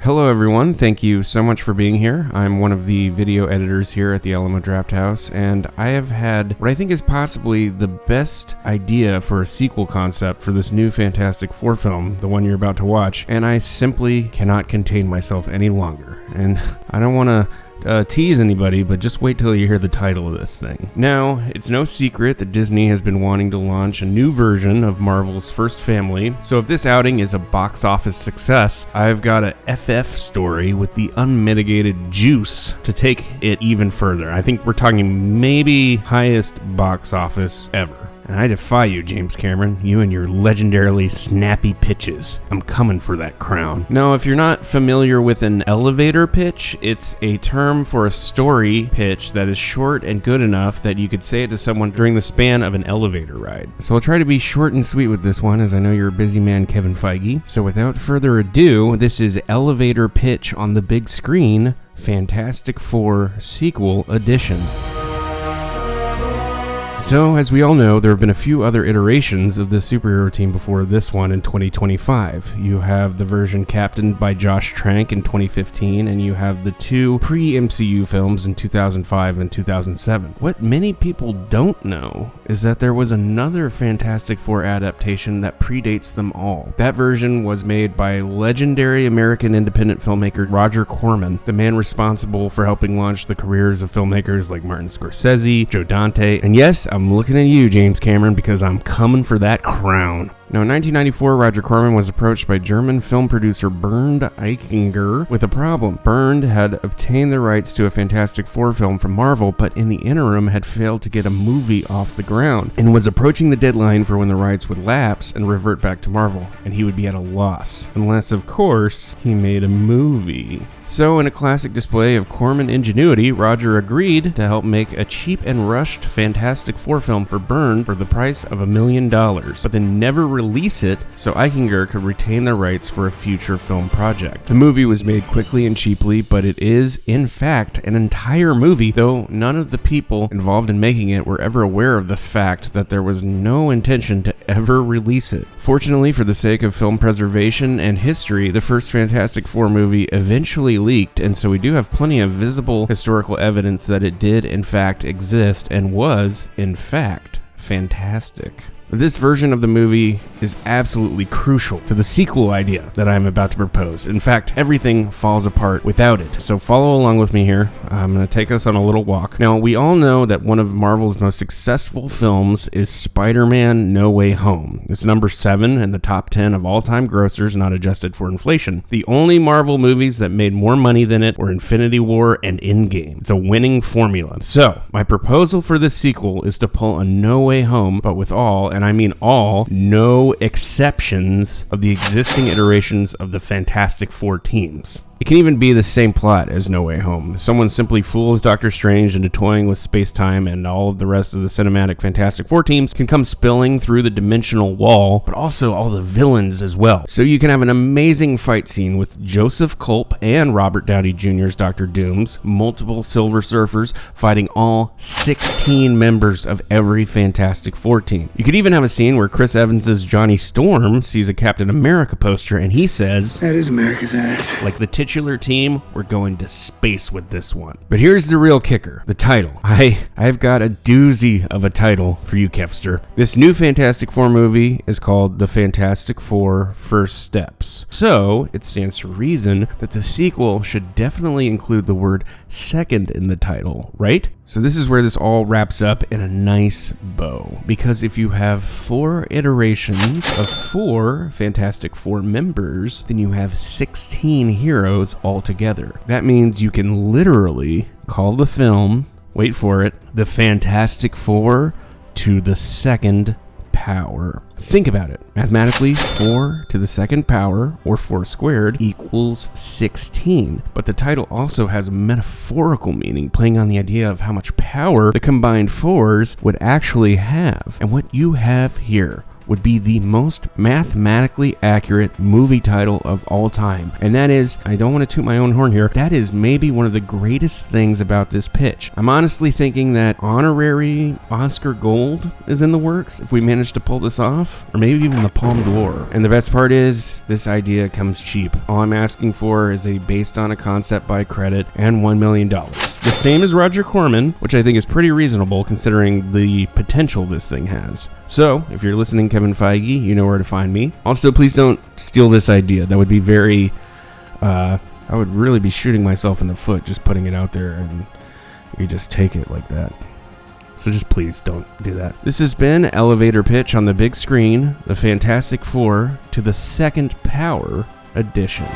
Hello everyone, thank you so much for being here. I'm one of the video editors here at the Alamo Drafthouse, and I have had what I think is possibly the best idea for a sequel concept for this new Fantastic Four film, the one you're about to watch, and I simply cannot contain myself any longer. And I don't want to tease anybody, but just wait till you hear the title of this thing. Now, it's no secret that Disney has been wanting to launch a new version of Marvel's First Family, so if this outing is a box office success, I've got a FF story with the unmitigated juice to take it even further. I think we're talking maybe highest box office ever. And I defy you, James Cameron, you and your legendarily snappy pitches. I'm coming for that crown. Now, if you're not familiar with an elevator pitch, it's a term for a story pitch that is short and good enough that you could say it to someone during the span of an elevator ride. So I'll try to be short and sweet with this one, as I know you're a busy man, Kevin Feige. So without further ado, this is Elevator Pitch on the Big Screen, Fantastic Four Sequel Edition. So, as we all know, there have been a few other iterations of the superhero team before this one in 2025. You have the version captained by Josh Trank in 2015, and you have the two pre-MCU films in 2005 and 2007. What many people don't know is that there was another Fantastic Four adaptation that predates them all. That version was made by legendary American independent filmmaker Roger Corman, the man responsible for helping launch the careers of filmmakers like Martin Scorsese, Joe Dante, and yes, I'm looking at you, James Cameron, because I'm coming for that crown. Now, in 1994, Roger Corman was approached by German film producer Bernd Eichinger with a problem. Bernd had obtained the rights to a Fantastic Four film from Marvel, but in the interim had failed to get a movie off the ground, and was approaching the deadline for when the rights would lapse and revert back to Marvel, and he would be at a loss. Unless, of course, he made a movie. So, in a classic display of Corman ingenuity, Roger agreed to help make a cheap and rushed Fantastic Four film for Bernd for the price of $1 million, but then never release it so Eichinger could retain the rights for a future film project. The movie was made quickly and cheaply, but it is, in fact, an entire movie, though none of the people involved in making it were ever aware of the fact that there was no intention to ever release it. Fortunately, for the sake of film preservation and history, the first Fantastic Four movie eventually leaked, and so we do have plenty of visible historical evidence that it did, in fact, exist and was, in fact, fantastic. This version of the movie is absolutely crucial to the sequel idea that I'm about to propose. In fact, everything falls apart without it. So follow along with me here. I'm going to take us on a little walk. Now, we all know that one of Marvel's most successful films is Spider-Man No Way Home. It's number 7 in the top 10 of all-time grossers, not adjusted for inflation. The only Marvel movies that made more money than it were Infinity War and Endgame. It's a winning formula. So, my proposal for this sequel is to pull a No Way Home, but with all, and I mean all, no exceptions of the existing iterations of the Fantastic Four teams. It can even be the same plot as No Way Home. Someone simply fools Doctor Strange into toying with space-time, and all of the rest of the cinematic Fantastic Four teams can come spilling through the dimensional wall, but also all the villains as well. So you can have an amazing fight scene with Joseph Culp and Robert Downey Jr.'s Dr. Dooms, multiple Silver Surfers fighting all 16 members of every Fantastic Four team. You could even have a scene where Chris Evans' Johnny Storm sees a Captain America poster and he says, "That is America's ass." Like the titular team, we're going to space with this one. But here's the real kicker, the title. I've got a doozy of a title for you, Kevster. This new Fantastic Four movie is called The Fantastic Four First Steps. So, it stands to reason that the sequel should definitely include the word second in the title, right? So this is where this all wraps up in a nice bow, because if you have 4 iterations of 4 Fantastic Four members, then you have 16 heroes altogether. That means you can literally call the film, wait for it, The Fantastic Four to the second power. Think about it. Mathematically, 4 to the second power, or 4 squared, equals 16. But the title also has a metaphorical meaning, playing on the idea of how much power the combined fours would actually have. And what you have here would be the most mathematically accurate movie title of all time. And that is, I don't want to toot my own horn here, that is maybe one of the greatest things about this pitch. I'm honestly thinking that honorary Oscar Gold is in the works if we manage to pull this off, or maybe even the Palme d'Or. And the best part is, this idea comes cheap. All I'm asking for is a based on a concept by credit and $1 million. The same as Roger Corman, which I think is pretty reasonable considering the potential this thing has. So, if you're listening, Kevin Feige, you know where to find me. Also, please don't steal this idea. That would be very, I would really be shooting myself in the foot just putting it out there and you just take it like that. So just please don't do that. This has been Elevator Pitch on the big screen, the Fantastic Four to the Second Power edition.